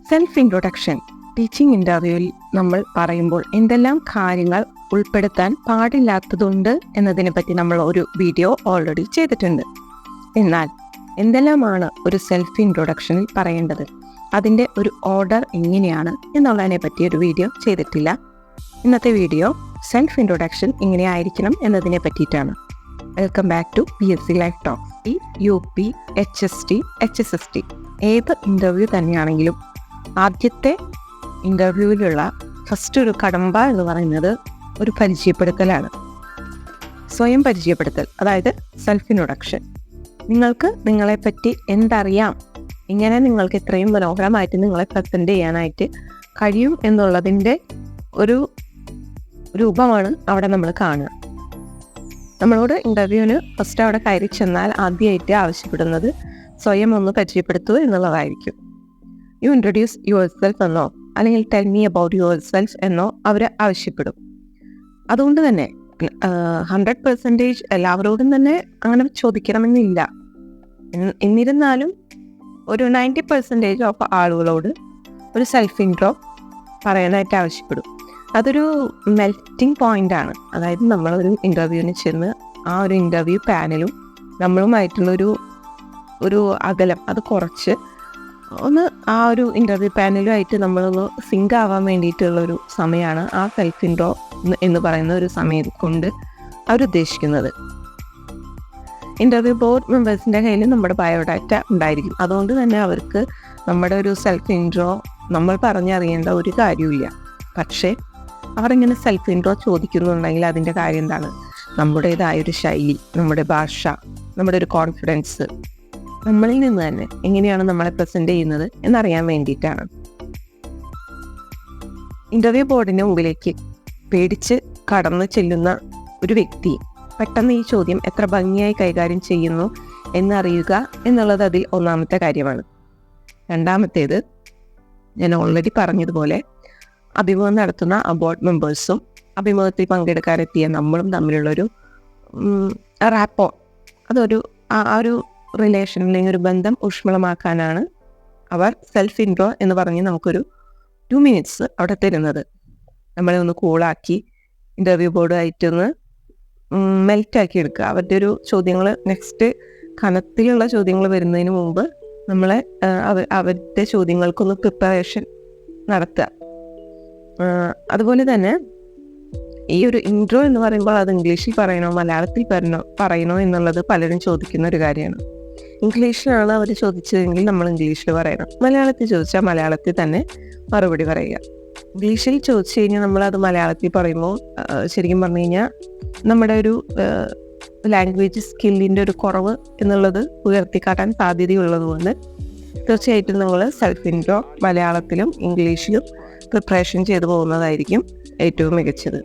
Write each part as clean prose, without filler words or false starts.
Self introduction teaching ഇൻ്റർവ്യൂവിൽ നമ്മൾ പറയുമ്പോൾ എന്തെല്ലാം കാര്യങ്ങൾ ഉൾപ്പെടുത്താൻ പാടില്ലാത്തതുണ്ട് എന്നതിനെ പറ്റി നമ്മൾ ഒരു വീഡിയോ ഓൾറെഡി ചെയ്തിട്ടുണ്ട്. എന്നാൽ എന്തെല്ലാമാണ് ഒരു സെൽഫ് ഇൻട്രൊഡക്ഷനിൽ പറയേണ്ടത്, അതിൻ്റെ ഒരു ഓർഡർ എങ്ങനെയാണ് എന്നുള്ളതിനെ പറ്റി ഒരു വീഡിയോ ചെയ്തിട്ടില്ല. ഇന്നത്തെ വീഡിയോ സെൽഫ് ഇൻട്രൊഡക്ഷൻ എങ്ങനെയായിരിക്കണം എന്നതിനെ പറ്റിയിട്ടാണ്. Welcome back to PSC life talks. UP, HST, HSST ഏത് ഇൻ്റർവ്യൂ തന്നെയാണെങ്കിലും ആദ്യത്തെ ഇൻ്റർവ്യൂവിലുള്ള ഫസ്റ്റ് ഒരു കടമ്പ എന്ന് പറയുന്നത് ഒരു പരിചയപ്പെടുത്തലാണ്. സ്വയം പരിചയപ്പെടുത്തൽ, അതായത് സെൽഫ് ഇൻട്രൊഡക്ഷൻ. നിങ്ങൾക്ക് നിങ്ങളെപ്പറ്റി എന്തറിയാം, ഇങ്ങനെ നിങ്ങൾക്ക് ഇത്രയും മനോഹരമായിട്ട് നിങ്ങളെ പ്രസൻറ്റ് ചെയ്യാനായിട്ട് കഴിയും എന്നുള്ളതിൻ്റെ ഒരു രൂപമാണ് അവിടെ നമ്മൾ കാണുക. നമ്മളോട് ഇൻ്റർവ്യൂവിന് ഫസ്റ്റ് അവിടെ കയറി ചെന്നാൽ ആദ്യമായിട്ട് ആവശ്യപ്പെടുന്നത് സ്വയം ഒന്ന് പരിചയപ്പെടുത്തൂ എന്നുള്ളതായിരിക്കും. യു ഇൻട്രൊഡ്യൂസ് യുവർ സെൽഫ് എന്നോ അല്ലെങ്കിൽ tell me about your self എന്നോ അവർ ആവശ്യപ്പെടും. അതുകൊണ്ട് തന്നെ 100% എല്ലാവരോടും തന്നെ അങ്ങനെ ചോദിക്കണമെന്നില്ല. എന്നിരുന്നാലും ഒരു 90% ഓഫ് ആളുകളോട് ഒരു സെൽഫ് ഇൻട്രോ പറയാനായിട്ട് ആവശ്യപ്പെടും. അതൊരു മെൽറ്റിംഗ് പോയിന്റ് ആണ്. അതായത് നമ്മളൊരു ഇൻ്റർവ്യൂവിന് ചെന്ന് ആ ഒരു ഇൻ്റർവ്യൂ പാനലും നമ്മളുമായിട്ടുള്ളൊരു അകലം അത് കുറച്ച് ഒന്ന് ആ ഒരു ഇൻ്റർവ്യൂ പാനലുമായിട്ട് നമ്മളൊന്ന് സിങ്ക് ആവാൻ വേണ്ടിയിട്ടുള്ളൊരു സമയമാണ് ആ സെൽഫ് ഇൻട്രോ എന്ന് പറയുന്ന ഒരു സമയം കൊണ്ട് അവരുദ്ദേശിക്കുന്നത്. ഇൻ്റർവ്യൂ ബോർഡ് മെമ്പേഴ്സിൻ്റെ കയ്യിൽ നമ്മുടെ ബയോഡാറ്റ ഉണ്ടായിരിക്കും. അതുകൊണ്ട് തന്നെ അവർക്ക് നമ്മുടെ ഒരു സെൽഫ് ഇൻട്രോ നമ്മൾ പറഞ്ഞറിയേണ്ട ഒരു കാര്യമില്ല. പക്ഷേ അവരിങ്ങനെ സെൽഫ് ഇൻട്രോ ചോദിക്കുന്നുണ്ടെങ്കിൽ അതിൻ്റെ കാര്യം എന്താണ്? നമ്മുടേതായൊരു ശൈലി, നമ്മുടെ ഭാഷ, നമ്മുടെ ഒരു കോൺഫിഡൻസ്, നമ്മളിൽ നിന്ന് തന്നെ എങ്ങനെയാണ് നമ്മളെ പ്രസൻറ്റ് ചെയ്യുന്നത് എന്നറിയാൻ വേണ്ടിയിട്ടാണ്. ഇൻ്റർവ്യൂ ബോർഡിന് മുമ്പിലേക്ക് പേടിച്ച് കടന്നു ചെല്ലുന്ന ഒരു വ്യക്തി പെട്ടെന്ന് ഈ ചോദ്യം എത്ര ഭംഗിയായി കൈകാര്യം ചെയ്യുന്നു എന്നറിയുക എന്നുള്ളത് അതിൽ ഒന്നാമത്തെ കാര്യമാണ്. രണ്ടാമത്തേത്, ഞാൻ ഓൾറെഡി പറഞ്ഞതുപോലെ അഭിമുഖം നടത്തുന്ന ബോർഡ് മെമ്പേഴ്സും അഭിമുഖത്തിൽ പങ്കെടുക്കാനെത്തിയ നമ്മളും തമ്മിലുള്ളൊരു റാപ്പോ, അതൊരു ആ ഒരു റിലേഷൻ അല്ലെങ്കിൽ ഒരു ബന്ധം ഊഷ്മളമാക്കാനാണ് അവർ സെൽഫ് ഇൻട്രോ എന്ന് പറഞ്ഞ് നമുക്കൊരു 2 minutes അവിടെ തരുന്നത്. നമ്മളെ ഒന്ന് കൂളാക്കി ഇൻ്റർവ്യൂ ബോർഡുമായിട്ടൊന്ന് മെൽറ്റാക്കി എടുക്കുക. അവരുടെ ഒരു ചോദ്യങ്ങൾ നെക്സ്റ്റ് കനത്തിലുള്ള ചോദ്യങ്ങൾ വരുന്നതിന് മുമ്പ് നമ്മളെ അവരുടെ ചോദ്യങ്ങൾക്കൊന്ന് പ്രിപ്പറേഷൻ നടത്തുക. അതുപോലെ തന്നെ ഈ ഒരു ഇൻട്രോ എന്ന് പറയുമ്പോൾ അത് ഇംഗ്ലീഷിൽ പറയണോ മലയാളത്തിൽ പറയണോ എന്നുള്ളത് പലരും ചോദിക്കുന്ന ഒരു കാര്യമാണ്. ഇംഗ്ലീഷിലാണ് അവർ ചോദിച്ചതെങ്കിൽ നമ്മൾ ഇംഗ്ലീഷിൽ പറയണം. മലയാളത്തിൽ ചോദിച്ചാൽ മലയാളത്തിൽ തന്നെ മറുപടി പറയുക. ഇംഗ്ലീഷിൽ ചോദിച്ചു കഴിഞ്ഞാൽ നമ്മളത് മലയാളത്തിൽ പറയുമ്പോൾ ശരിക്കും പറഞ്ഞു കഴിഞ്ഞാൽ നമ്മുടെ ഒരു ലാംഗ്വേജ് സ്കില്ലിൻ്റെ ഒരു കുറവ് എന്നുള്ളത് ഉയർത്തിക്കാട്ടാൻ സാധ്യതയുള്ളതുകൊണ്ട് തീർച്ചയായിട്ടും നമ്മൾ സെൽഫ് ഇൻട്രോ മലയാളത്തിലും ഇംഗ്ലീഷിലും പ്രിപ്പറേഷൻ ചെയ്തു പോകുന്നതായിരിക്കും ഏറ്റവും മികച്ചത്.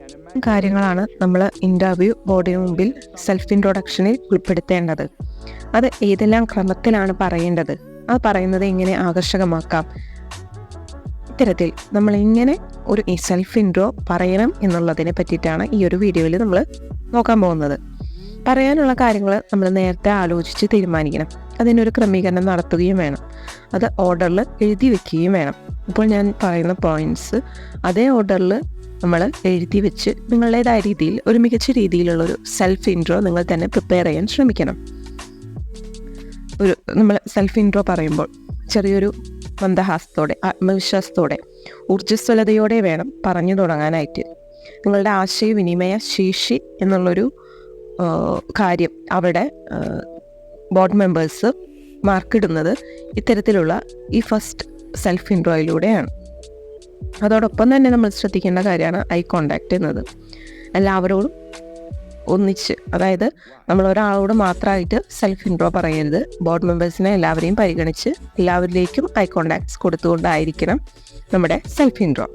കാര്യങ്ങളാണ് നമ്മൾ ഇൻ്റർവ്യൂ ബോർഡിന് മുമ്പിൽ സെൽഫ് ഇൻട്രൊഡക്ഷനിൽ ഉൾപ്പെടുത്തേണ്ടത്. അത് ഏതെല്ലാം ക്രമത്തിലാണ് പറയേണ്ടത്, അത് പറയുന്നത് എങ്ങനെ ആകർഷകമാക്കാം, ഇത്തരത്തിൽ നമ്മൾ എങ്ങനെ ഒരു സെൽഫ് ഇൻട്രോ പറയണം എന്നുള്ളതിനെ പറ്റിയിട്ടാണ് ഈ ഒരു വീഡിയോയിൽ നമ്മൾ നോക്കാൻ പോകുന്നത്. പറയാനുള്ള കാര്യങ്ങൾ നമ്മൾ നേരത്തെ ആലോചിച്ച് തീരുമാനിക്കണം. അതിനൊരു ക്രമീകരണം നടത്തുകയും വേണം. അത് ഓർഡറിൽ എഴുതി വെക്കുകയും വേണം. ഇപ്പോൾ ഞാൻ പറയുന്ന പോയിൻറ്റ്സ് അതേ ഓർഡറിൽ നമ്മൾ എഴുതി വെച്ച് നിങ്ങളുടേതായ രീതിയിൽ ഒരു മികച്ച രീതിയിലുള്ളൊരു സെൽഫ് ഇൻട്രോ നിങ്ങൾ തന്നെ പ്രിപ്പയർ ചെയ്യാൻ ശ്രമിക്കണം. നമ്മൾ സെൽഫ് ഇൻട്രോ പറയുമ്പോൾ ചെറിയൊരു മന്ദഹാസത്തോടെ, ആത്മവിശ്വാസത്തോടെ, ഊർജ്ജസ്വലതയോടെ വേണം പറഞ്ഞു തുടങ്ങാനായിട്ട്. നിങ്ങളുടെ ആശയവിനിമയ ശേഷി എന്നുള്ളൊരു കാര്യം അവിടെ ബോർഡ് മെമ്പേഴ്സ് മാർക്കിടുന്നത് ഇത്തരത്തിലുള്ള ഈ ഫസ്റ്റ് സെൽഫ് ഇൻട്രോയിലൂടെയാണ്. അതോടൊപ്പം തന്നെ നമ്മൾ ശ്രദ്ധിക്കേണ്ട കാര്യമാണ് ഐ കോണ്ടാക്ട് എന്നത്. എല്ലാവരോടും ഒന്നിച്ച്, അതായത് നമ്മൾ ഒരാളോട് മാത്രമായിട്ട് സെൽഫ് ഇൻട്രോ പറയരുത്. ബോർഡ് മെമ്പേഴ്സിനെ എല്ലാവരെയും പരിഗണിച്ച് എല്ലാവരിലേക്കും ഐ കോണ്ടാക്ട്സ് കൊടുത്തുകൊണ്ടായിരിക്കണം നമ്മുടെ സെൽഫ് ഇൻട്രോ.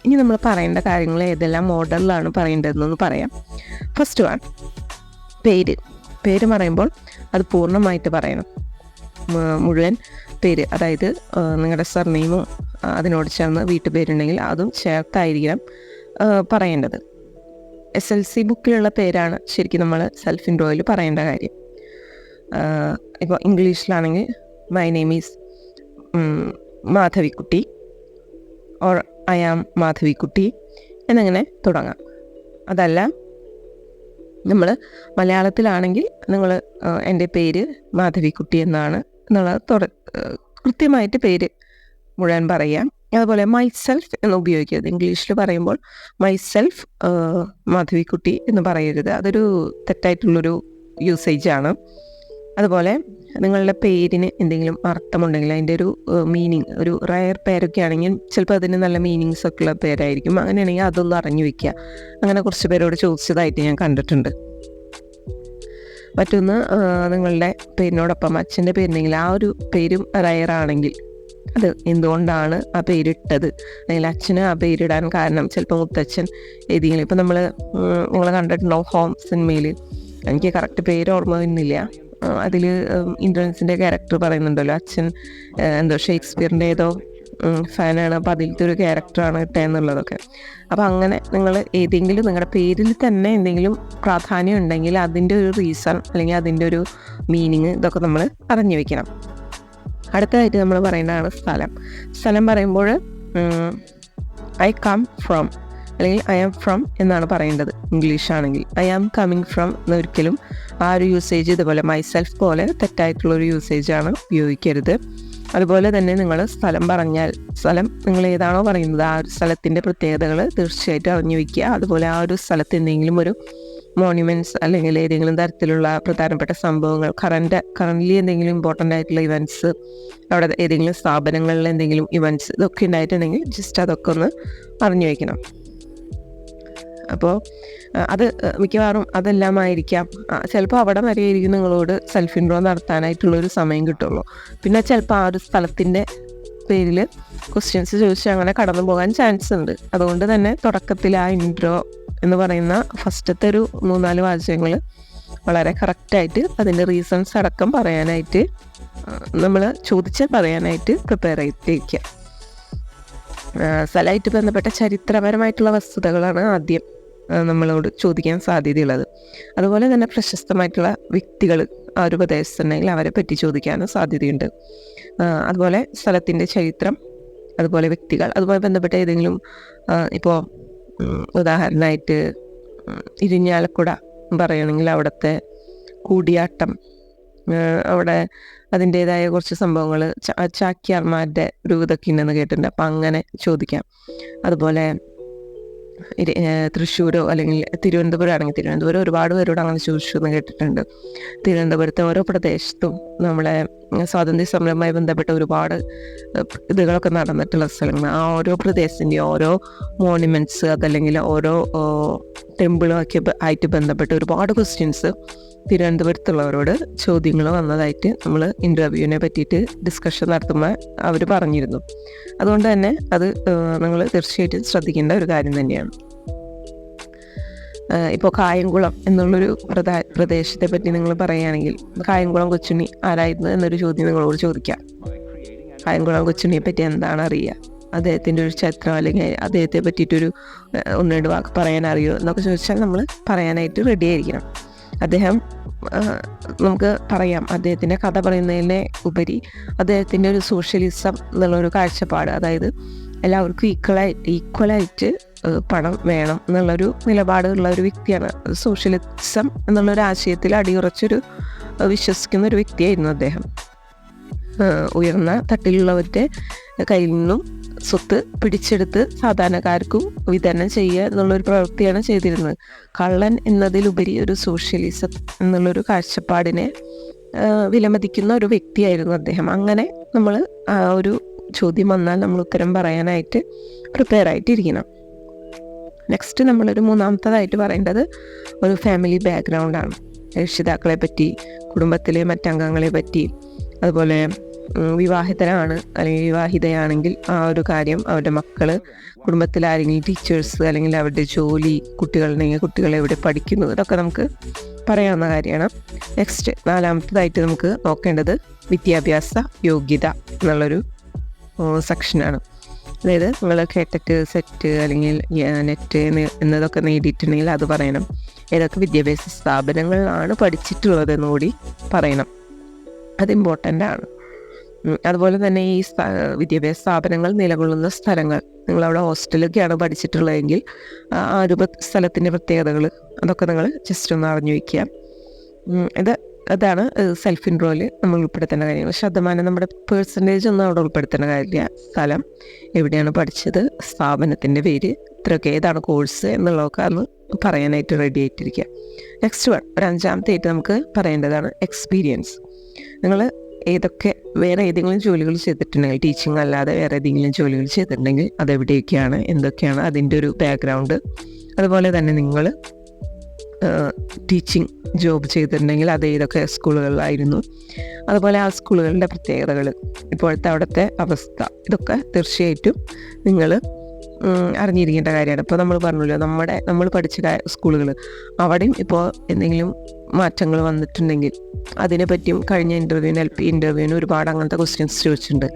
ഇനി നമ്മൾ പറയേണ്ട കാര്യങ്ങൾ ഏതെല്ലാം ഓർഡറിലാണ് പറയേണ്ടതെന്നൊന്ന് പറയാം. ഫസ്റ്റ് വൺ, പേര് പറയുമ്പോൾ അത് പൂർണ്ണമായിട്ട് പറയണം. മുഴുവൻ പേര്, അതായത് നിങ്ങളുടെ സർനെയിമോ അതിനോട് ചേർന്ന് വീട്ടുപേരുണ്ടെങ്കിൽ അതും ചേർത്തായിരിക്കണം പറയേണ്ടത്. SLC ബുക്കിലുള്ള പേരാണ് ശരിക്കും നമ്മൾ സെൽഫ് ഇൻട്രോയിൽ പറയേണ്ട കാര്യം. ഇപ്പോൾ ഇംഗ്ലീഷിലാണെങ്കിൽ my name is Madhavikutty, or I am Madhavikutty എന്നങ്ങനെ തുടങ്ങാം. അതല്ല നമ്മൾ മലയാളത്തിലാണെങ്കിൽ നിങ്ങൾ എൻ്റെ പേര് മാധവിക്കുട്ടി എന്നാണ് എന്നുള്ളത് കൃത്യമായിട്ട് പേര് മുഴുവൻ പറയാം. അതുപോലെ മൈസെൽഫ് എന്ന് ഉപയോഗിക്കരുത്. ഇംഗ്ലീഷിൽ പറയുമ്പോൾ മൈസെൽഫ് മാധവിക്കുട്ടി എന്ന് പറയരുത്. അതൊരു തെറ്റായിട്ടുള്ളൊരു യൂസേജാണ്. അതുപോലെ നിങ്ങളുടെ പേരിന് എന്തെങ്കിലും അർത്ഥമുണ്ടെങ്കിൽ അതിൻ്റെ ഒരു മീനിങ്, ഒരു റയർ പേരൊക്കെ ആണെങ്കിൽ ചിലപ്പോൾ അതിന് നല്ല മീനിങ്സ് ഒക്കെ ഉള്ള പേരായിരിക്കും. അങ്ങനെയാണെങ്കിൽ അതൊന്ന് അറിഞ്ഞു വയ്ക്കുക. അങ്ങനെ കുറച്ച് പേരോട് ചോദിച്ചതായിട്ട് ഞാൻ കണ്ടിട്ടുണ്ട്. മറ്റൊന്ന്, നിങ്ങളുടെ പേരിനോടൊപ്പം അച്ഛൻ്റെ പേരുണ്ടെങ്കിൽ ആ ഒരു പേരും റയറാണെങ്കിൽ അത് എന്തുകൊണ്ടാണ് ആ പേരിട്ടത്, അല്ലെങ്കിൽ അച്ഛന് ആ പേരിടാൻ കാരണം ചിലപ്പോൾ മുത്തച്ഛൻ ഏതെങ്കിലും, ഇപ്പം നിങ്ങൾ കണ്ടിട്ടുണ്ടോ ഹോം സിനിമയിൽ, എനിക്ക് കറക്റ്റ് പേര് ഓർമ്മ വരുന്നില്ല, അതിൽ ഇന്ദ്രൻസിൻ്റെ ക്യാരക്ടർ പറയുന്നുണ്ടല്ലോ, അച്ഛൻ എന്തോ ഷേക്സ്പിയറിൻ്റെ ഏതോ ഫാനാണ്, അപ്പോൾ അതിലത്തെ ഒരു ക്യാരക്ടറാണ് ഇട്ടതെന്നുള്ളതൊക്കെ. അപ്പോൾ അങ്ങനെ നിങ്ങൾ ഏതെങ്കിലും നിങ്ങളുടെ പേരിൽ തന്നെ എന്തെങ്കിലും പ്രാധാന്യം ഉണ്ടെങ്കിൽ അതിൻ്റെ ഒരു റീസൺ അല്ലെങ്കിൽ അതിൻ്റെ ഒരു മീനിങ് ഇതൊക്കെ നമ്മൾ അറിഞ്ഞു വെക്കണം. അടുത്തതായിട്ട് നമ്മൾ പറയുന്നതാണ് സ്ഥലം പറയുമ്പോൾ ഐ കം ഫ്രം അല്ലെങ്കിൽ ഐ ആം ഫ്രം എന്നാണ് പറയേണ്ടത്. ഇംഗ്ലീഷ് ആണെങ്കിൽ ഐ ആം കമ്മിങ് ഫ്രം എന്നൊരിക്കലും ആ ഒരു യൂസേജ് ഇതുപോലെ മൈസെൽഫ് പോലെ തെറ്റായിട്ടുള്ളൊരു യൂസേജാണ് ഉപയോഗിക്കരുത്. അതുപോലെ തന്നെ നിങ്ങൾ സ്ഥലം പറഞ്ഞാൽ സ്ഥലം നിങ്ങൾ ഏതാണോ പറയുന്നത് ആ ഒരു സ്ഥലത്തിൻ്റെ പ്രത്യേകതകൾ തീർച്ചയായിട്ടും അറിഞ്ഞു വയ്ക്കുക. അതുപോലെ ആ ഒരു സ്ഥലത്ത് എന്തെങ്കിലും ഒരു മോണ്യുമെൻറ്റ്സ് അല്ലെങ്കിൽ ഏതെങ്കിലും തരത്തിലുള്ള പ്രധാനപ്പെട്ട സംഭവങ്ങൾ കറൻ്റ്ലി എന്തെങ്കിലും ഇമ്പോർട്ടൻ്റ് ആയിട്ടുള്ള ഇവൻറ്റ്സ്, അവിടെ ഏതെങ്കിലും സ്ഥാപനങ്ങളിൽ എന്തെങ്കിലും ഇവൻറ്റ്സ് ഇതൊക്കെ ഉണ്ടായിട്ടുണ്ടെങ്കിൽ ജസ്റ്റ് അതൊക്കെ ഒന്ന് അറിഞ്ഞു വയ്ക്കണം. അപ്പോൾ അത് മിക്കവാറും അതെല്ലാമായിരിക്കാം. ചിലപ്പോൾ അവിടെ വരെയായിരിക്കും നിങ്ങളോട് സെൽഫ് ഇൻട്രോ നടത്താനായിട്ടുള്ളൊരു സമയം കിട്ടുള്ളൂ. പിന്നെ ചിലപ്പോൾ ആ ഒരു സ്ഥലത്തിൻ്റെ പേരിൽ ക്വസ്റ്റ്യൻസ് ചോദിച്ച് അങ്ങനെ കടന്നു പോകാൻ ചാൻസ് ഉണ്ട്. അതുകൊണ്ട് തന്നെ തുടക്കത്തിൽ ആ ഇൻട്രോ എന്ന് പറയുന്ന ഫസ്റ്റത്തെ ഒരു 3-4 വാചകങ്ങൾ വളരെ കറക്റ്റായിട്ട് അതിൻ്റെ റീസൺസ് അടക്കം പറയാനായിട്ട് നമ്മൾ ചോദിച്ചാൽ പറയാനായിട്ട് പ്രിപ്പയർ ചെയ്തിരിക്കുക. സ്ഥലമായിട്ട് ബന്ധപ്പെട്ട ചരിത്രപരമായിട്ടുള്ള വസ്തുതകളാണ് ആദ്യം നമ്മളോട് ചോദിക്കാൻ സാധ്യതയുള്ളത്. അതുപോലെ തന്നെ പ്രശസ്തമായിട്ടുള്ള വ്യക്തികൾ ആ ഒരു പ്രദേശത്തുണ്ടെങ്കിൽ അവരെ പറ്റി ചോദിക്കാനും സാധ്യതയുണ്ട്. അതുപോലെ സ്ഥലത്തിൻ്റെ ചരിത്രം, അതുപോലെ വ്യക്തികൾ, അതുപോലെ ബന്ധപ്പെട്ട ഏതെങ്കിലും ഇപ്പോൾ ഉദാഹരണമായിട്ട് ഇരിഞ്ഞാലക്കുട പറയുകയാണെങ്കിൽ അവിടുത്തെ കൂടിയാട്ടം, അവിടെ അതിൻ്റേതായ കുറച്ച് സംഭവങ്ങൾ ചാക്യാർമാരുടെ ഒരു ഇതൊക്കെ ഉണ്ടെന്ന് കേട്ടിട്ടുണ്ട്. അപ്പം അങ്ങനെ ചോദിക്കാം. അതുപോലെ തൃശ്ശൂരോ അല്ലെങ്കിൽ തിരുവനന്തപുരം ആണെങ്കിൽ തിരുവനന്തപുരം ഒരുപാട് പേരോട് അങ്ങനെ ചോദിച്ചു എന്ന് കേട്ടിട്ടുണ്ട്. തിരുവനന്തപുരത്തെ ഓരോ പ്രദേശത്തും നമ്മളെ സ്വാതന്ത്ര്യ സമരവുമായി ബന്ധപ്പെട്ട ഒരുപാട് ഇതുകളൊക്കെ നടന്നിട്ടുള്ള സ്ഥലങ്ങൾ, ആ ഓരോ പ്രദേശത്തിൻ്റെ ഓരോ മോണ്യുമെൻറ്റ്സ് അതല്ലെങ്കിൽ ഓരോ ടെമ്പിളൊക്കെ ആയിട്ട് ബന്ധപ്പെട്ട ഒരുപാട് ക്വസ്റ്റ്യൻസ് തിരുവനന്തപുരത്തുള്ളവരോട് ചോദ്യങ്ങൾ വന്നതായിട്ട് നമ്മൾ ഇൻ്റർവ്യൂവിനെ പറ്റിയിട്ട് ഡിസ്കഷൻ നടത്തുമ്പോൾ അവർ പറഞ്ഞിരുന്നു. അതുകൊണ്ട് തന്നെ അത് നിങ്ങൾ തീർച്ചയായിട്ടും ശ്രദ്ധിക്കേണ്ട ഒരു കാര്യം തന്നെയാണ്. ഇപ്പോൾ കായംകുളം എന്നുള്ളൊരു പ്രദേശത്തെ പറ്റി നിങ്ങൾ പറയുകയാണെങ്കിൽ കായംകുളം കൊച്ചുണ്ണി ആരായിരുന്നു എന്നൊരു ചോദ്യം നിങ്ങളോട് ചോദിക്കാം. കായംകുളം കൊച്ചുണ്ണിയെ പറ്റി എന്താണ് അറിയുക, അദ്ദേഹത്തിൻ്റെ ഒരു ചരിത്രം അല്ലെങ്കിൽ അദ്ദേഹത്തെ പറ്റിയിട്ടൊരു 1-2 വാക്ക് പറയാൻ അറിയുമോ എന്നൊക്കെ ചോദിച്ചാൽ നമ്മൾ പറയാനായിട്ട് റെഡി ആയിരിക്കണം. അദ്ദേഹം നമുക്ക് പറയാം, അദ്ദേഹത്തിൻ്റെ കഥ പറയുന്നതിനെ ഉപരി അദ്ദേഹത്തിൻ്റെ ഒരു സോഷ്യലിസം എന്നുള്ളൊരു കാഴ്ചപ്പാട്, അതായത് എല്ലാവർക്കും ഈക്വലായിട്ട് പണം വേണം എന്നുള്ളൊരു നിലപാടുള്ള ഒരു വ്യക്തിയാണ്. സോഷ്യലിസം എന്നുള്ളൊരു ആശയത്തിൽ അടിയുറച്ചൊരു വിശ്വസിക്കുന്ന ഒരു വ്യക്തിയായിരുന്നു അദ്ദേഹം. ഉയർന്ന തട്ടിലുള്ളവരുടെ കയ്യിൽ നിന്നും സ്വത്ത് പിടിച്ചെടുത്ത് സാധാരണക്കാർക്കും വിതരണം ചെയ്യുക എന്നുള്ളൊരു പ്രവൃത്തിയാണ് ചെയ്തിരുന്നത്. കള്ളൻ എന്നതിലുപരി ഒരു സോഷ്യലിസം എന്നുള്ളൊരു കാഴ്ചപ്പാടിനെ വിലമതിക്കുന്ന ഒരു വ്യക്തിയായിരുന്നു അദ്ദേഹം. അങ്ങനെ നമ്മൾ ആ ഒരു ചോദ്യം വന്നാൽ നമ്മൾ ഉത്തരം പറയാനായിട്ട് പ്രിപ്പയർ ആയിട്ടിരിക്കണം. നെക്സ്റ്റ് നമ്മളൊരു മൂന്നാമത്തതായിട്ട് പറയേണ്ടത് ഒരു ഫാമിലി ബാക്ക്ഗ്രൗണ്ടാണ്. രക്ഷിതാക്കളെ പറ്റി, കുടുംബത്തിലെ മറ്റംഗങ്ങളെ പറ്റി, അതുപോലെ വിവാഹിതരാണ് അല്ലെങ്കിൽ വിവാഹിതയാണെങ്കിൽ ആ ഒരു കാര്യം, അവരുടെ മക്കൾ, കുടുംബത്തിൽ ആരെങ്കിലും ടീച്ചേഴ്സ് അല്ലെങ്കിൽ അവരുടെ ജോലി, കുട്ടികളുണ്ടെങ്കിൽ കുട്ടികൾ എവിടെ പഠിക്കുന്നു, ഇതൊക്കെ നമുക്ക് പറയാവുന്ന കാര്യമാണ്. നെക്സ്റ്റ് 4-മത്തതായിട്ട് നമുക്ക് നോക്കേണ്ടത് വിദ്യാഭ്യാസ യോഗ്യത എന്നുള്ളൊരു സെക്ഷനാണ്. അതായത് നിങ്ങൾ കേട്ടറ്റ്, സെറ്റ് അല്ലെങ്കിൽ നെറ്റ് എന്നതൊക്കെ നേടിയിട്ടുണ്ടെങ്കിൽ അത് പറയണം. ഏതൊക്കെ വിദ്യാഭ്യാസ സ്ഥാപനങ്ങളിലാണ് പഠിച്ചിട്ടുള്ളതെന്ന് കൂടി പറയണം. അത് ഇമ്പോർട്ടൻ്റ് ആണ്. അതുപോലെ തന്നെ ഈ വിദ്യാഭ്യാസ സ്ഥാപനങ്ങൾ നിലകൊള്ളുന്ന സ്ഥലങ്ങൾ, നിങ്ങളവിടെ ഹോസ്റ്റലൊക്കെയാണ് പഠിച്ചിട്ടുള്ളതെങ്കിൽ ആ ഒരു സ്ഥലത്തിൻ്റെ പ്രത്യേകതകൾ അതൊക്കെ നിങ്ങൾ ജസ്റ്റ് ഒന്ന് അറിഞ്ഞു വയ്ക്കുക. അതാണ് സെൽഫ് ഇൻട്രോയിൽ നമ്മൾ ഉൾപ്പെടുത്തേണ്ട കാര്യങ്ങൾ. ശതമാനം നമ്മുടെ പേഴ്സൻറ്റേജ് ഒന്നും അവിടെ ഉൾപ്പെടുത്തേണ്ട കാര്യമില്ല. സ്ഥലം, എവിടെയാണ് പഠിച്ചത്, സ്ഥാപനത്തിൻ്റെ പേര്, ഇത്രയൊക്കെ ഏതാണ് കോഴ്സ് എന്നുള്ളതൊക്കെ അന്ന് പറയാനായിട്ട് റെഡി ആയിട്ടിരിക്കുക. നെക്സ്റ്റ് ഒരു അഞ്ചാമത്തെ ആയിട്ട് നമുക്ക് പറയേണ്ടതാണ് എക്സ്പീരിയൻസ്. നിങ്ങൾ വേറെ ഏതെങ്കിലും ജോലികൾ ചെയ്തിട്ടുണ്ടെങ്കിൽ, ടീച്ചിങ് അല്ലാതെ വേറെ ഏതെങ്കിലും ജോലികൾ ചെയ്തിട്ടുണ്ടെങ്കിൽ അതെവിടെയൊക്കെയാണ്, എന്തൊക്കെയാണ് അതിൻ്റെ ഒരു ബാക്ക്ഗ്രൗണ്ട്, അതുപോലെ തന്നെ നിങ്ങൾ ടീച്ചിങ് ജോബ് ചെയ്തിട്ടുണ്ടെങ്കിൽ അത് ഏതൊക്കെ സ്കൂളുകളിലായിരുന്നു, അതുപോലെ ആ സ്കൂളുകളുടെ പ്രത്യേകതകൾ, ഇപ്പോഴത്തെ അവിടുത്തെ അവസ്ഥ, ഇതൊക്കെ തീർച്ചയായിട്ടും നിങ്ങൾ അറിഞ്ഞിരിക്കേണ്ട കാര്യമാണ്. ഇപ്പോൾ നമ്മൾ പറഞ്ഞല്ലോ, നമ്മൾ പഠിച്ച സ്കൂളുകൾ അവിടെയും ഇപ്പോൾ എന്തെങ്കിലും മാറ്റങ്ങൾ വന്നിട്ടുണ്ടെങ്കിൽ അതിനെപ്പറ്റിയും കഴിഞ്ഞ ഇൻ്റർവ്യൂവിന് ഒരുപാട് അങ്ങനത്തെ ക്വസ്റ്റ്യൻസ് ചോദിച്ചിട്ടുണ്ട്.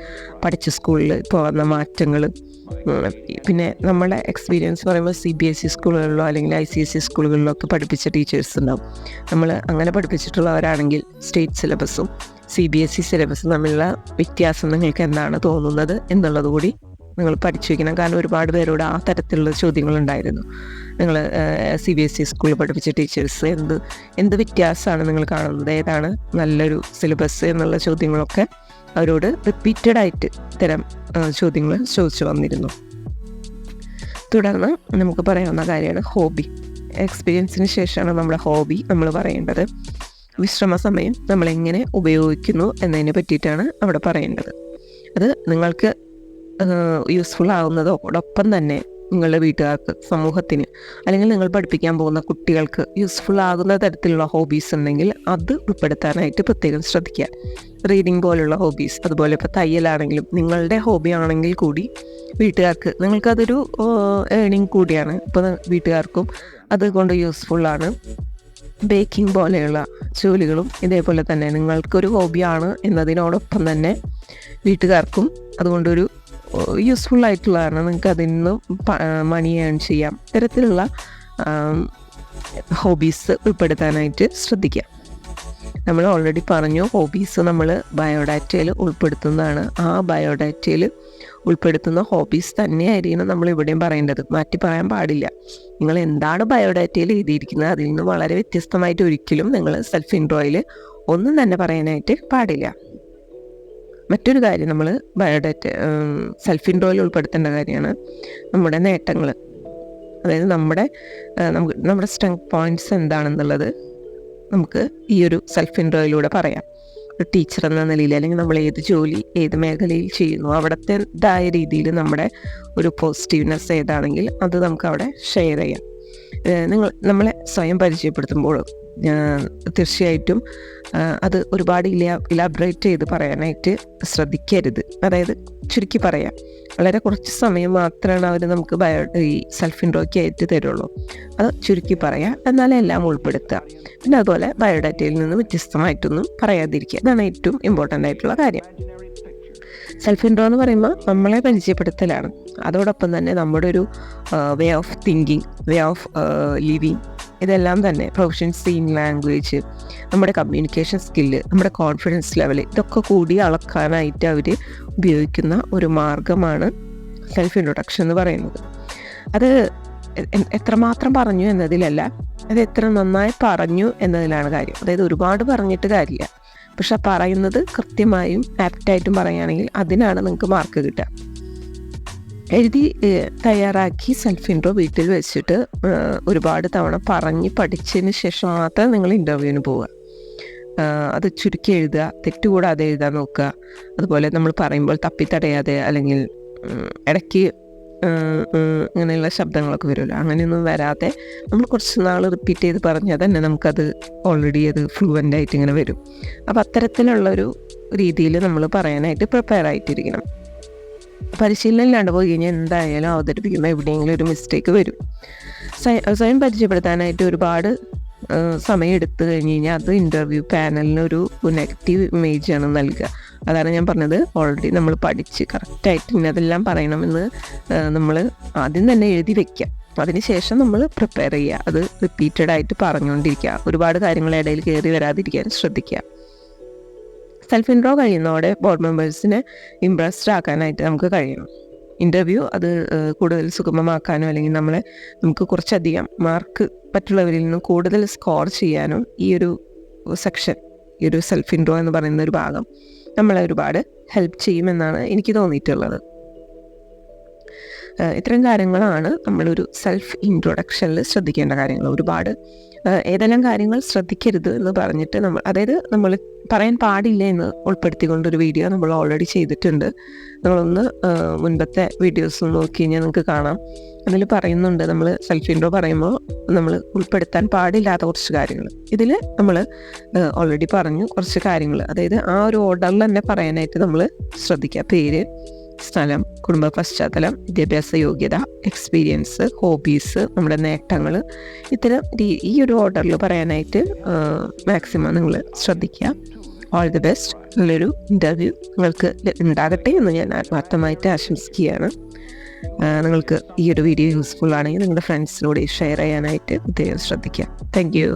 പഠിച്ച സ്കൂളിൽ ഇപ്പോൾ വന്ന മാറ്റങ്ങൾ, പിന്നെ നമ്മളെ എക്സ്പീരിയൻസ് പറയുമ്പോൾ CBSE സ്കൂളുകളിലോ അല്ലെങ്കിൽ ICSE സ്കൂളുകളിലോ ഒക്കെ പഠിപ്പിച്ച ടീച്ചേഴ്സ് ഉണ്ടാവും. നമ്മൾ അങ്ങനെ പഠിപ്പിച്ചിട്ടുള്ളവരാണെങ്കിൽ സ്റ്റേറ്റ് സിലബസും CBSE സിലബസും തമ്മിലുള്ള വ്യത്യാസം നിങ്ങൾക്ക് എന്താണ് തോന്നുന്നത് എന്നുള്ളത് കൂടി നിങ്ങൾ പഠിച്ചു വയ്ക്കണം. കാരണം ഒരുപാട് പേരോട് ആ തരത്തിലുള്ള ചോദ്യങ്ങളുണ്ടായിരുന്നു. നിങ്ങൾ CBSE സ്കൂളിൽ പഠിപ്പിച്ച ടീച്ചേഴ്സ് എന്ത് വ്യത്യാസമാണ് നിങ്ങൾ കാണുന്നത്, ഏതാണ് നല്ലൊരു സിലബസ് എന്നുള്ള ചോദ്യങ്ങളൊക്കെ അവരോട് റിപ്പീറ്റഡായിട്ട് ഇത്തരം ചോദ്യങ്ങൾ ചോദിച്ചു വന്നിരുന്നു. തുടർന്ന് നമുക്ക് പറയാവുന്ന കാര്യമാണ് ഹോബി. എക്സ്പീരിയൻസിന് ശേഷമാണ് നമ്മുടെ ഹോബി നമ്മൾ പറയേണ്ടത്. വിശ്രമ സമയം നമ്മൾ എങ്ങനെ ഉപയോഗിക്കുന്നു എന്നതിനെ പറ്റിയിട്ടാണ് അവിടെ പറയേണ്ടത്. അത് നിങ്ങൾക്ക് യൂസ്ഫുൾ ആവുന്നതോടൊപ്പം തന്നെ നിങ്ങളുടെ വീട്ടുകാർക്ക്, സമൂഹത്തിന്, അല്ലെങ്കിൽ നിങ്ങൾ പഠിപ്പിക്കാൻ പോകുന്ന കുട്ടികൾക്ക് യൂസ്ഫുൾ ആകുന്ന തരത്തിലുള്ള ഹോബീസ് ഉണ്ടെങ്കിൽ അത് ഉൾപ്പെടുത്താനായിട്ട് പ്രത്യേകം ശ്രദ്ധിക്കുക. റീഡിങ് പോലുള്ള ഹോബീസ്, അതുപോലെ ഇപ്പോൾ തയ്യലാണെങ്കിലും നിങ്ങളുടെ ഹോബി ആണെങ്കിൽ കൂടി വീട്ടുകാർക്ക്, നിങ്ങൾക്കതൊരു ഏണിങ് കൂടിയാണ്, ഇപ്പോൾ വീട്ടുകാർക്കും അതുകൊണ്ട് യൂസ്ഫുള്ളാണ്. ബേക്കിംഗ് പോലെയുള്ള ജോലികളും ഇതേപോലെ തന്നെ നിങ്ങൾക്കൊരു ഹോബിയാണ് എന്നതിനോടൊപ്പം തന്നെ വീട്ടുകാർക്കും അതുകൊണ്ടൊരു യൂസ്ഫുൾ ആയിട്ടുള്ളതാണ്. നിങ്ങൾക്ക് അതിൽ നിന്ന് മണി ഏൺ ചെയ്യാം. ഇത്തരത്തിലുള്ള ഹോബീസ് ഉൾപ്പെടുത്താനായിട്ട് ശ്രദ്ധിക്കുക. നമ്മൾ ഓൾറെഡി പറഞ്ഞു, ഹോബീസ് നമ്മൾ ബയോഡാറ്റയിൽ ഉൾപ്പെടുത്തുന്നതാണ്. ആ ബയോഡാറ്റയിൽ ഉൾപ്പെടുത്തുന്ന ഹോബീസ് തന്നെയായിരിക്കണം നമ്മൾ ഇവിടെയും പറയേണ്ടത്. മാറ്റി പറയാൻ പാടില്ല. നിങ്ങൾ എന്താണ് ബയോഡാറ്റയിൽ എഴുതിയിരിക്കുന്നത് അതിൽ നിന്ന് വളരെ വ്യത്യസ്തമായിട്ട് ഒരിക്കലും നിങ്ങൾ സെൽഫ് ഇൻട്രോയിൽ ഒന്നും തന്നെ പറയാനായിട്ട് പാടില്ല. മറ്റൊരു കാര്യം നമ്മൾ സെൽഫ് ഇൻട്രോയിൽ ഉൾപ്പെടുത്തേണ്ട കാര്യമാണ് നമ്മുടെ നേട്ടങ്ങൾ. അതായത് നമ്മുടെ സ്ട്രെങ്ത് പോയിൻറ്റ്സ് എന്താണെന്നുള്ളത് നമുക്ക് ഈ ഒരു സെൽഫ് ഇൻട്രോയിലൂടെ പറയാം. ഒരു ടീച്ചർ എന്ന നിലയിൽ, അല്ലെങ്കിൽ നമ്മൾ ഏത് ജോലി ഏത് മേഖലയിൽ ചെയ്യുന്നു അവിടത്തേതായ രീതിയിൽ നമ്മുടെ ഒരു പോസിറ്റീവ്നെസ് ഏതാണെങ്കിൽ അത് നമുക്ക് അവിടെ ഷെയർ ചെയ്യാം. നമ്മളെ സ്വയം പരിചയപ്പെടുത്തുമ്പോൾ തീർച്ചയായിട്ടും അത് ഒരുപാട് ഇലാബറേറ്റ് ചെയ്ത് പറയാനായിട്ട് ശ്രദ്ധിക്കരുത്. അതായത് ചുരുക്കി പറയാം. വളരെ കുറച്ച് സമയം മാത്രമാണ് അവർ നമുക്ക് ഈ സെൽഫ് ഇൻട്രോയ്ക്ക് ആയിട്ട് തരുള്ളൂ. അത് ചുരുക്കി പറയാം, എന്നാലും എല്ലാം ഉൾപ്പെടുത്തുക. പിന്നെ അതുപോലെ ബയോഡാറ്റയിൽ നിന്ന് വ്യത്യസ്തമായിട്ടൊന്നും പറയാതിരിക്കുക. ഇതാണ് ഏറ്റവും ഇമ്പോർട്ടൻ്റ് ആയിട്ടുള്ള കാര്യം. സെൽഫ് ഇൻട്രോ എന്ന് പറയുമ്പോൾ നമ്മളെ പരിചയപ്പെടുത്തലാണ്. അതോടൊപ്പം തന്നെ നമ്മുടെ ഒരു way of thinking, way of living, ഇതെല്ലാം തന്നെ പ്രൊഫഷൻസി ഇൻ ലാംഗ്വേജ്, നമ്മുടെ കമ്മ്യൂണിക്കേഷൻ സ്കില്ല്, നമ്മുടെ കോൺഫിഡൻസ് ലെവൽ, ഇതൊക്കെ കൂടി അളക്കാനായിട്ട് അവർ ഉപയോഗിക്കുന്ന ഒരു മാർഗമാണ് സെൽഫ് ഇൻട്രൊഡക്ഷൻ എന്ന് പറയുന്നത്. അത് എത്രമാത്രം പറഞ്ഞു എന്നതിലല്ല, അത് എത്ര നന്നായി പറഞ്ഞു എന്നതിലാണ് കാര്യം. അതായത് ഒരുപാട് പറഞ്ഞിട്ട് കാര്യമില്ല, പക്ഷെ പറയുന്നത് കൃത്യമായും ആപ്റ്റായിട്ടും പറയുകയാണെങ്കിൽ അതിനാണ് നിങ്ങൾക്ക് മാർക്ക് കിട്ടുക. എഴുതി തയ്യാറാക്കി സെൽഫ് ഇൻട്രോ വീട്ടിൽ വെച്ചിട്ട് ഒരുപാട് തവണ പറഞ്ഞ് പഠിച്ചതിന് ശേഷം മാത്രം നിങ്ങൾ ഇൻ്റർവ്യൂവിന് പോവുക. അത് ചുരുക്കി എഴുതുക, തെറ്റുകൂടാതെ എഴുതാൻ നോക്കുക. അതുപോലെ നമ്മൾ പറയുമ്പോൾ തപ്പിത്തടയാതെ, അല്ലെങ്കിൽ ഇടയ്ക്ക് ഇങ്ങനെയുള്ള ശബ്ദങ്ങളൊക്കെ വരുമല്ലോ, അങ്ങനെയൊന്നും വരാതെ നമ്മൾ കുറച്ച് നാൾ റിപ്പീറ്റ് ചെയ്ത് പറഞ്ഞാൽ തന്നെ നമുക്കത് ഓൾറെഡി അത് ഫ്ലുവൻ്റ് ആയിട്ട് ഇങ്ങനെ വരും. അപ്പോൾ അത്തരത്തിലുള്ളൊരു രീതിയിൽ നമ്മൾ പറയാനായിട്ട് പ്രിപ്പയർ ആയിട്ടിരിക്കണം. പരിശീലനം ഇല്ലാണ്ട് പോയി കഴിഞ്ഞാൽ എന്തായാലും അവതരിപ്പിക്കുമ്പോൾ എവിടെയെങ്കിലും ഒരു മിസ്റ്റേക്ക് വരും. സ്വയം പരിചയപ്പെടുത്താനായിട്ട് ഒരുപാട് സമയം എടുത്തു കഴിഞ്ഞ് കഴിഞ്ഞാൽ അത് ഇൻ്റർവ്യൂ പാനലിനൊരു നെഗറ്റീവ് ഇമേജാണ് നൽകുക. അതാണ് ഞാൻ പറഞ്ഞത്, ഓൾറെഡി നമ്മൾ പഠിച്ച് കറക്റ്റായിട്ട് ഇന്നതെല്ലാം പറയണമെന്ന് നമ്മൾ ആദ്യം തന്നെ എഴുതി വെക്കുക. അതിനുശേഷം നമ്മൾ പ്രിപ്പയർ ചെയ്യുക. അത് റിപ്പീറ്റഡായിട്ട് പറഞ്ഞുകൊണ്ടിരിക്കുക. ഒരുപാട് കാര്യങ്ങൾ ഇടയിൽ കയറി വരാതിരിക്കാൻ ശ്രദ്ധിക്കുക. സെൽഫ് ഇൻട്രോ കഴിയുന്നതോടെ ബോർഡ് മെമ്പേഴ്സിനെ ഇംപ്രസ്ഡ് ആക്കാനായിട്ട് നമുക്ക് കഴിയണം. ഇൻ്റർവ്യൂ അത് കൂടുതൽ സുഗമമാക്കാനോ അല്ലെങ്കിൽ നമുക്ക് കുറച്ചധികം മാർക്ക് മറ്റുള്ളവരിൽ നിന്ന് കൂടുതൽ സ്കോർ ചെയ്യാനും ഈ ഒരു സെക്ഷൻ, ഈ ഒരു സെൽഫ് ഇൻട്രോ എന്ന് പറയുന്ന ഒരു ഭാഗം നമ്മളെ ഒരുപാട് ഹെൽപ്പ് ചെയ്യുമെന്നാണ് എനിക്ക് തോന്നിയിട്ടുള്ളത്. ഇത്തരം കാര്യങ്ങളാണ് നമ്മളൊരു സെൽഫ് ഇൻട്രൊഡക്ഷനിൽ ശ്രദ്ധിക്കേണ്ട കാര്യങ്ങൾ. ഒരുപാട് ഏതെല്ലാം കാര്യങ്ങൾ ശ്രദ്ധിക്കരുത് എന്ന് പറഞ്ഞിട്ട് നമ്മൾ പറയാൻ പാടില്ല എന്ന് ഉൾപ്പെടുത്തിക്കൊണ്ടൊരു വീഡിയോ നമ്മൾ ഓൾറെഡി ചെയ്തിട്ടുണ്ട്. നമ്മളൊന്ന് മുൻപത്തെ വീഡിയോസ് നോക്കി കഴിഞ്ഞാൽ നിങ്ങൾക്ക് കാണാം. അതിൽ പറയുന്നുണ്ട് നമ്മൾ സെൽഫ് ഇൻട്രോ പറയുമ്പോൾ നമ്മൾ ഉൾപ്പെടുത്താൻ പാടില്ലാത്ത കുറച്ച് കാര്യങ്ങൾ. ഇതിൽ നമ്മൾ ഓൾറെഡി പറഞ്ഞു കുറച്ച് കാര്യങ്ങൾ, അതായത് ആ ഒരു ഓർഡറിൽ തന്നെ പറയാനായിട്ട് നമ്മൾ ശ്രദ്ധിക്കുക. പേര്, സ്ഥലം, കുടുംബ പശ്ചാത്തലം, വിദ്യാഭ്യാസ യോഗ്യത, എക്സ്പീരിയൻസ്, ഹോബീസ്, നമ്മുടെ നേട്ടങ്ങൾ, ഇത്തരം ഈ ഒരു ഓർഡറിൽ പറയാനായിട്ട് മാക്സിമം നിങ്ങൾ ശ്രദ്ധിക്കുക. All the best. നല്ലൊരു ഇൻ്റർവ്യൂ നിങ്ങൾക്ക് ഉണ്ടാകട്ടെ എന്ന് ഞാൻ ആത്മാർത്ഥമായിട്ട് ആശംസിക്കുകയാണ്. നിങ്ങൾക്ക് ഈ ഒരു വീഡിയോ യൂസ്ഫുൾ ആണെങ്കിൽ നിങ്ങളുടെ ഫ്രണ്ട്സിനോട് ഷെയർ ചെയ്യാനായിട്ട് പ്രത്യേകം ശ്രദ്ധിക്കുക. Thank you.